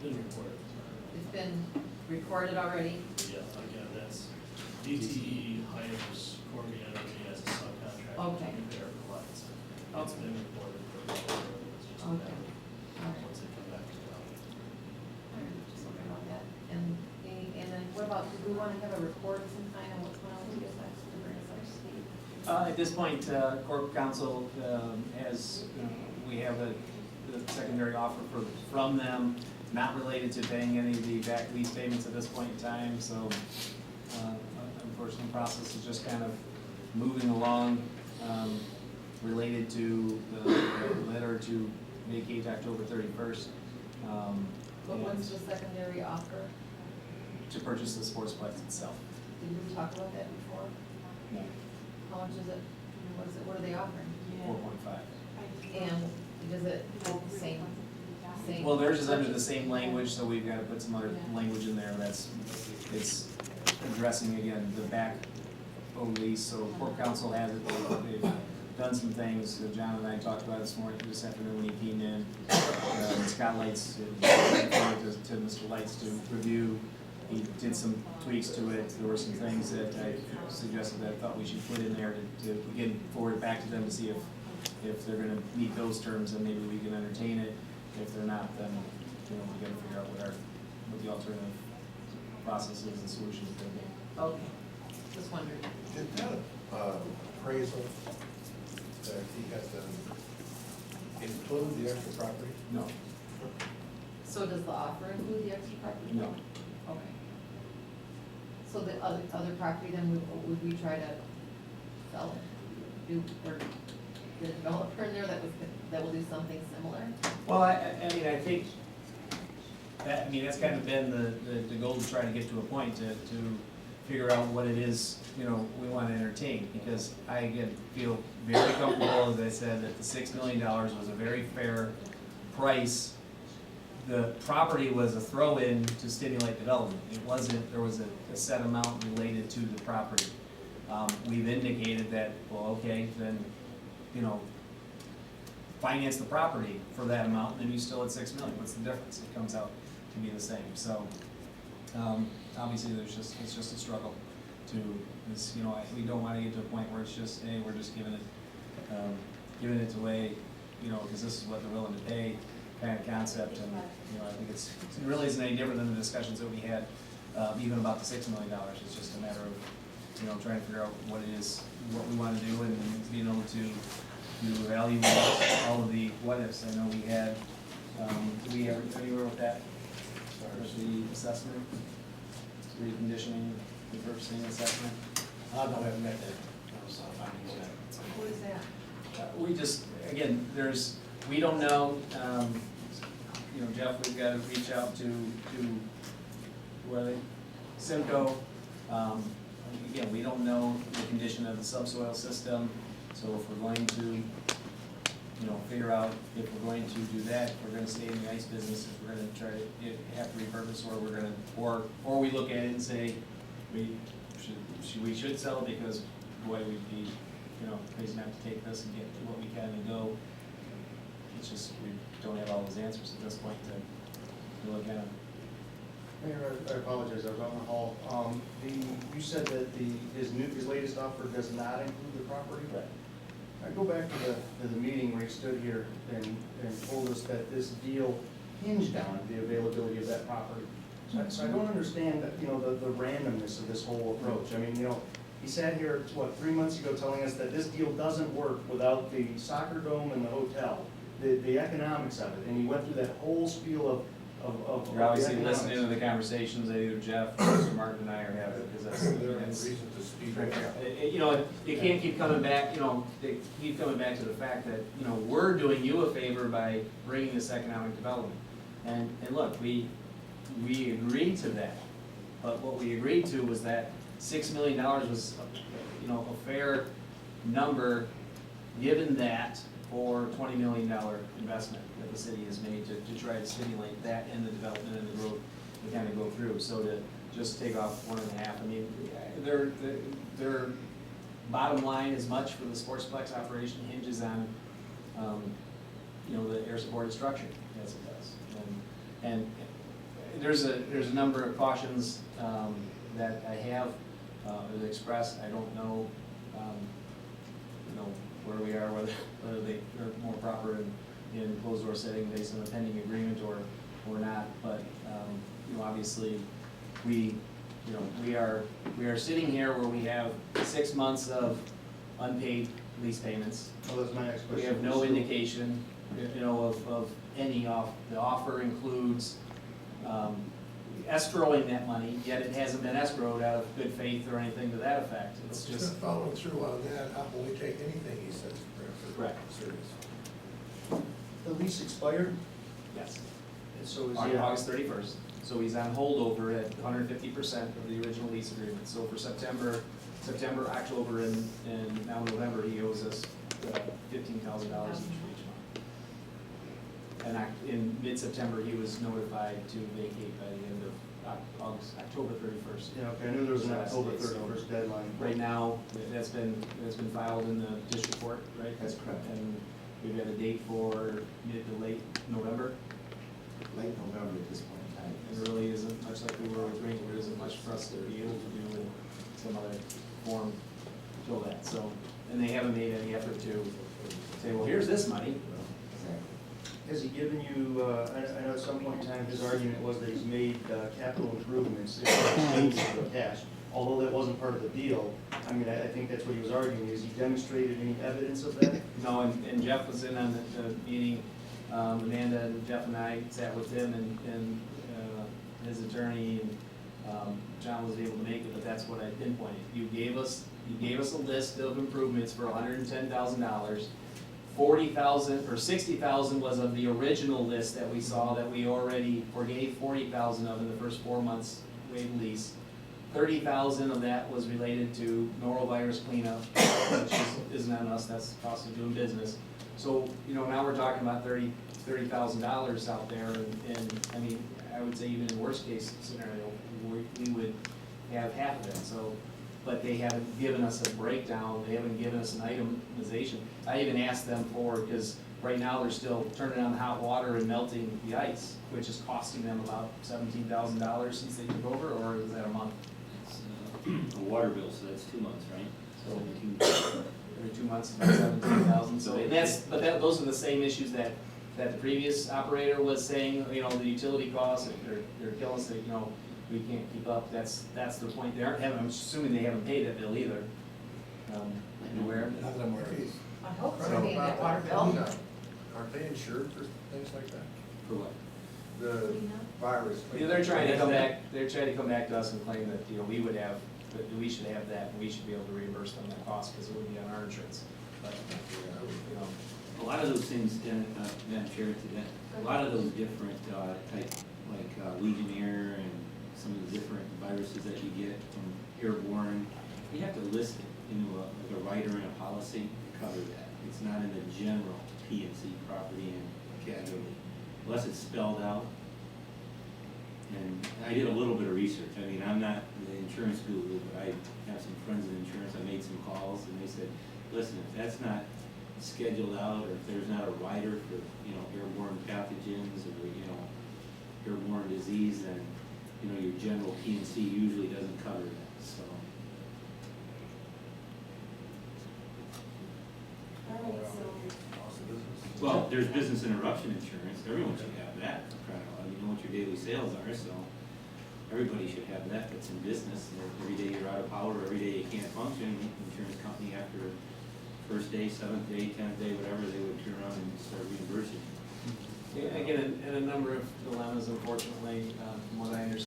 been reported. It's been recorded already? Yeah, again, that's DTE hires Corby Energy as a subcontractor to Okay. repair the lights. It's Okay. been reported for it's just a Okay. matter All of right. once they come back to town. Just wondering about that. And then what about, do we want to have a report sometime on what's going on with the effects to bring us up to speed? At this point, Corp Council has, we have a secondary offer from them, not related to paying any of the back lease payments at this point in time, so unfortunately, the process is just kind of moving along, related to the letter to vacate October 31st. But what's the secondary offer? To purchase the sportsplex itself. Did we talk about that before? No, How much is it? What are they offering? 4.5. And does it have the same? Well, theirs is under the same language, so we've got to put some other language in there that's, it's addressing again the back lease. So Corp Council has it, they've done some things, John and I talked about it this afternoon when he came in. Scott Lights, to Mr. Lights to review. He did some tweaks to it. There were some things that I suggested that I thought we should put in there to again, forward it back to them to see if they're gonna meet those terms, and maybe we can entertain it. If they're not, then, we gotta figure out what the alternative processes and solutions could be. Okay, just wondered. Did that appraisal that he had done include the extra property? No, So does the offer include the extra property? no. Okay. So the other property, then would we try to sell it? Or get a developer in there that will do something similar? Well, I mean, I think that, that's kind of been the goal, to try to get to a point to figure out what it is, we want to entertain, because I, again, feel very comfortable, as I said, that the $6 million was a very fair price. The property was a throw-in to stimulate development. It wasn't, there was a set amount related to the property. We've indicated that, well, okay, then, finance the property for that amount, and then you still at $6 million. What's the difference? It comes out to be the same. So, obviously, it's just a struggle to, we don't want to get to a point where it's just, hey, we're just giving it away, because this is what they're willing to pay, kind of concept. And, I think it really isn't any different than the discussions that we had, even about the $6 million. It's just a matter of, trying to figure out what it is, what we want to do, and being able to evaluate all of the what-ifs. I know we had, we are anywhere with that, as far as the assessment, reconditioning, the purchasing assessment. No, we haven't met that, those findings yet. What is that? We just, again, we don't know, Jeff, we've got to reach out to Simcoe. Again, we don't know the condition of the subsoil system, so if we're going to, figure out if we're going to do that, if we're gonna stay in the ice business, if we're gonna try to have to repurpose, or we're gonna, or we look at it and say, we should sell it because, boy, we'd be, crazy not to take this and get what we can and go. It's just, we don't have all those answers at this point to look at them. Mayor, I apologize, I was on the hall. You said that his latest offer does not include the property? Right. I go back to the meeting where he stood here and told us that this deal hinged on the availability of that property. So I don't understand that, the randomness of this whole approach. He sat here, 3 months ago telling us that this deal doesn't work without the soccer dome and the hotel, the economics of it, and he went through that whole spiel of You're obviously the economics. listening to the conversations that either Jeff, or Mr. Martin, and I are having, because There are that's, reason to speak. you can't keep coming back, they keep coming back to the fact that, we're doing you a favor by bringing this economic development. And look, we agreed to that, but what we agreed to was that $6 million was, a fair number, given that for $20 million investment that the city has made to try to stimulate that and the development and the growth to kind of go through. So to just take off 1.5, their bottom line, as much for the Sportsplex operation, hinges on, the air supported structure, as it does. And there's a number of cautions, that I have, expressed. I don't know, you know, where we are, whether they are more proper in closed door setting based on a pending agreement or not, but, you know, obviously, we are sitting here where we have 6 months of unpaid lease payments. Well, that's my next We question. have no indication, you know, of any the offer includes, escrowing that money, yet it hasn't been escrowed out of good faith or anything to that effect. It's Just just, following through on that, how will we take anything he says for Correct. serious? The lease expired, yes, and so is on he, August 31st. So he's on holdover at 150% of the original lease agreement. So for September, October, and now November, he owes us $15,000 each month. And in mid-September, he was notified to vacate by the end of October 31st. yeah, okay, I knew there was an Last October day, so- 31st deadline. Right now, that's been filed in the district court, right? That's correct. And we've got a date for mid to late November. Late November at this point in time. There really isn't much like we were with Green, there isn't much for us to be able to do in some other form till that, so, and they haven't made any effort to say, well, here's this money. Has he given you, I know at some point in time, his argument was that he's made capital improvements in cash, although that wasn't part of the deal. I mean, I think that's what he was arguing. Has he demonstrated any evidence of that? No, and Jeff was in on the meeting, Amanda and Jeff and I sat with him and his attorney, and John was able to make it, but that's what I pinpointed. You gave us a list of improvements for $110,000. 40,000 or 60,000 was of the original list that we saw that we already forgave 40,000 of in the first 4 months waived lease. 30,000 of that was related to norovirus cleanup, which isn't on us, that's the cost of doing business. So, you know, now we're talking about $30,000 out there, and I mean, I would say even in worst case scenario, we would have half of it, so. But they haven't given us a breakdown, they haven't given us an itemization. I even asked them because right now they're still turning on the hot water and melting the ice, which is costing them about $17,000 since they took over, or is that a month? It's a water bill, so that's 2 months, right? So 17. every 2 months, about 17,000, so those are the same issues that the previous operator was saying, you know, the utility costs, they're killing us, you know, we can't keep up, that's the point, I'm assuming they haven't paid that bill either. You aware? Not that I'm aware of. Geez. I hope Right so, paying about that water that, bill. no. Aren't they insured for things like that? For what? The virus. Yeah, they're trying to come back to us and claim that, you know, we should have that, and we should be able to reimburse them that cost, because it would be on our insurance. But, you know, A lot of those things, Madam Chair, a lot of those different type, like Legionnaire and some of the different viruses that you get from airborne, you have to list it into like a rider in a policy to cover that. It's not in the general P&C property and casualty, unless it's spelled out. And I did a little bit of research. I mean, I'm not the insurance guru, but I have some friends in insurance. I made some calls, and they said, listen, if that's not scheduled out, or if there's not a rider for, you know, airborne pathogens or, you know, airborne disease, then, you know, your general P&C usually doesn't cover that, so. Well, there's business interruption insurance. Everyone should have that, for crying out loud. You know what your daily sales are, so everybody should have that that's in business. And every day you're out of power, every day you can't function, the insurance company after first day, 7th day, 10th day, whatever, they would turn around and start reimbursing you. yeah, again, and a number of dilemmas, unfortunately, from what I understand.